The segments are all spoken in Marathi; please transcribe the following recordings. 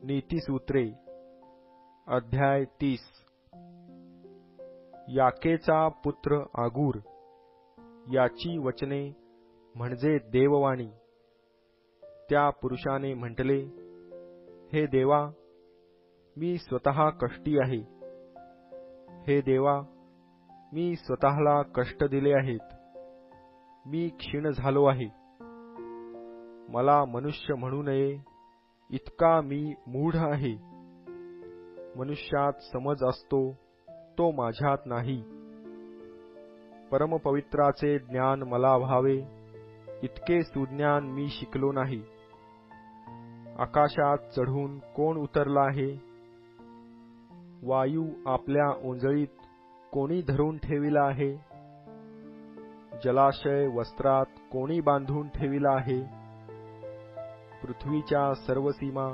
नीतिसूत्रे अध्याय 30 याकेचा पुत्र आगूर याची वचने म्हणजे देववाणी। त्या पुरुषाने म्हटले, हे देवा, मी स्वतः कष्टी आहे। हे देवा, मी स्वतःला कष्ट दिले आहेत। मी क्षीण झालो आहे। मला मनुष्य म्हणू नये इतका मी मूढ आहे। मनुष्यात समज असतो तो माझ्यात नाही। परमपवित्राचे ज्ञान मला व्हावे इतके सुज्ञान मी शिकलो नाही। आकाशात चढून कोण उतरला आहे? वायू आपल्या ओंजळीत कोणी धरून ठेविला आहे? जलाशय वस्त्रात कोणी बांधून ठेविला आहे? पृथ्वीच्या सर्व सीमा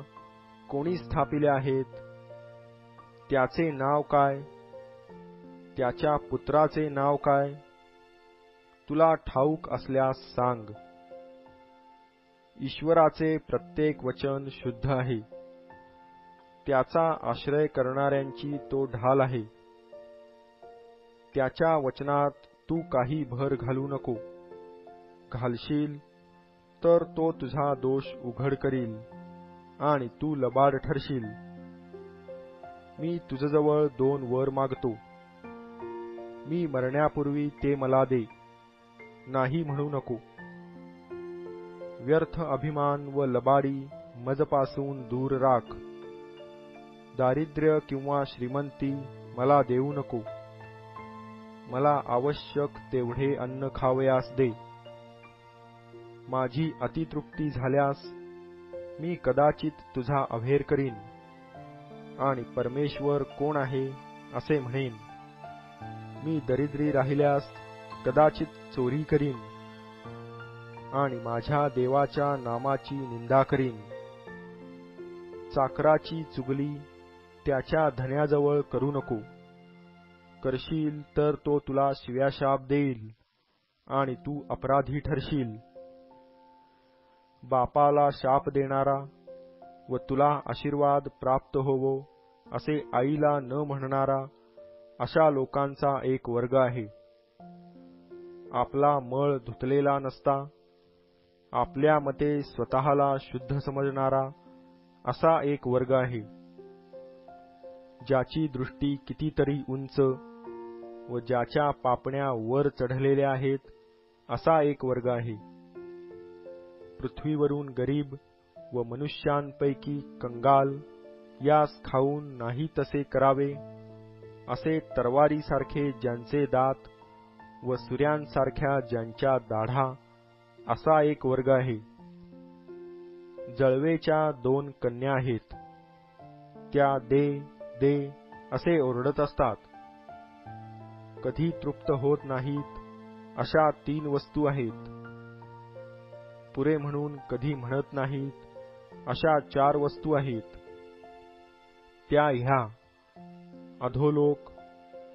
कोणी स्थापिल्या आहेत? त्याचे नाव काय? त्याच्या पुत्राचे नाव काय? तुला ठाऊक असल्यास सांग। ईश्वराचे प्रत्येक वचन शुद्ध आहे। त्याचा आश्रय करणाऱ्यांची तो ढाल आहे। त्याच्या वचनात तू काही भर घालू नको। घालशील तर तो तुझा दोष उघड करील आणि तू लबाड ठरशील। मी तुझजवळ 2 वर मागतो। मी मरण्यापूर्वी ते मला दे, नाही म्हणू नको। व्यर्थ अभिमान व लबाडी मजपासून दूर राख। दारिद्र्य किंवा श्रीमंती मला देऊ नको। मला आवश्यक तेवढे अन्न खावयास दे। माझी अतितृप्ती झाल्यास मी कदाचित तुझा अभेर करीन आणि परमेश्वर कोण आहे असे म्हणेन। मी दरिद्री राहिल्यास कदाचित चोरी करीन आणि माझ्या देवाच्या नामाची निंदा करीन। चाकराची चुगली त्याच्या धन्याजवळ करू नको। करशील तर तो तुला शिव्याशाप देईल आणि तू अपराधी ठरशील। बापाला शाप देणारा व तुला आशीर्वाद प्राप्त होवो असे आईला न म्हणणारा अशा लोकांचा एक वर्ग आहे। आपला मळ धुतलेला नसता आपल्या मते स्वतःला शुद्ध समजणारा असा एक वर्ग आहे। ज्याची दृष्टी कितीतरी उंच व ज्याच्या पापण्या वर चढलेल्या आहेत असा एक वर्ग आहे। पृथ्वीवरून गरीब व मनुष्यांपैकी कंगाल यास खाऊन नाही तसे करावे असे तरवारीसारखे ज्यांचे दात व सूर्यांसारख्या ज्यांच्या दाढा असा एक वर्ग आहे। जळवेच्या 2 कन्या आहेत। त्या दे दे असे ओरडत असतात। कधी तृप्त होत नाहीत अशा 3 वस्तू आहेत। पुरे म्हणून कधी म्हणत नाहीत अशा 4 वस्तू आहेत। त्या ह्या अधोलोक,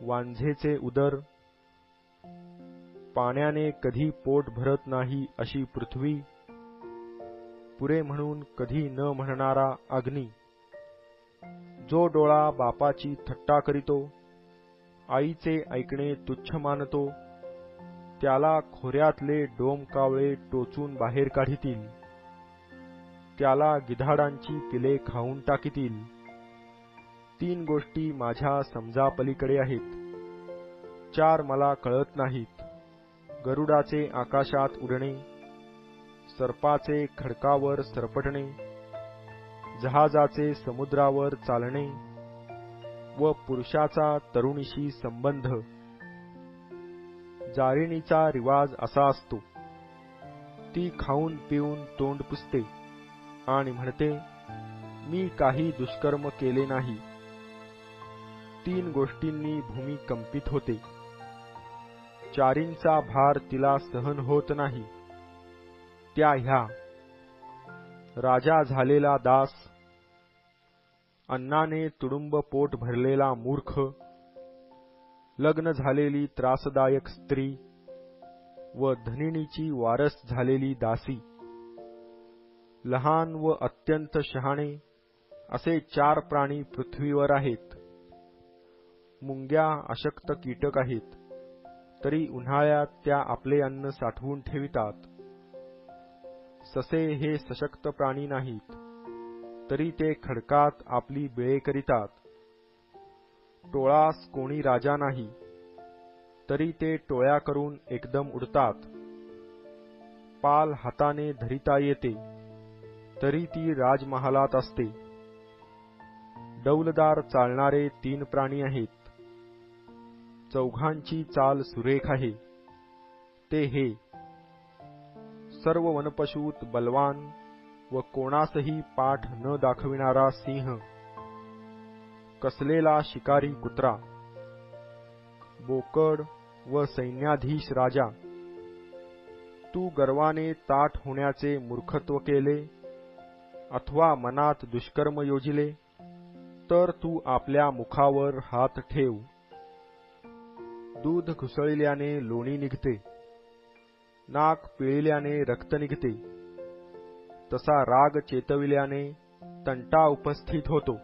वांझेचे उदर, पाण्याने कधी पोट भरत नाही अशी पृथ्वी, पुरे म्हणून कधी न म्हणणारा अग्नी। जो डोळा बापाची थट्टा करीतो, आईचे ऐकणे तुच्छ मानतो, त्याला खोऱ्यातले डोमकावळे टोचून बाहेर काढीतील। त्याला गिधाडांची पिले खाऊन टाकीतील। 3 गोष्टी माझ्या समजापलीकडे आहेत। 4 मला कळत नाहीत। गरुडाचे आकाशात उडणे, सर्पाचे खडकावर सरपटणे, जहाजाचे समुद्रावर चालणे व पुरुषाचा तरुणीशी संबंध। जारिणीचा रिवाज असा असतो, ती खाऊन पिऊन तोंड पुसते आणि म्हणते, मी काही दुष्कर्म केले नाही। 3 गोष्टींनी भूमी कंपित होते। 4चा भार तिला सहन होत नाही। त्या ह्या राजा झालेला दास, अन्नाने तुडुंब पोट भरलेला मूर्ख, लग्न झालेली त्रासदायक स्त्री व धनिनीची वारस झालेली दासी, लहान व अत्यंत शहाणे असे 4 प्राणी पृथ्वीवर आहेत. मुंग्या अशक्त कीटक आहेत, तरी उन्हाळ्यात त्या आपले अन्न साठवून ठेवितात. ससे हे सशक्त प्राणी नाहीत, तरी ते खडकात आपली बिळे करितात. टोळास कोणी राजा नाही, तरी ते टोळ्या करून एकदम उडतात. पाल हाताने धरिता येते, तरी ती राजमहालात असते. डौलदार चालणारे 3 प्राणी आहेत. चौघांची चाल सुरेख आहे. ते हे: सर्व वनपशूत बलवान व कोणासही पाठ न दाखविणारा सिंह, कसलेला शिकारी कुत्रा, बोकड व सैन्याधीश राजा. तू गर्वाने ताठ होण्याचे मूर्खत्व केले अथवा मनात दुष्कर्म योजिले, तर तू आपल्या मुखावर हात ठेव. दूध घुसळल्याने लोणी निघते, नाक पिळल्याने रक्त निघते, तसा राग चेतविल्याने तंटा उपस्थित होतो.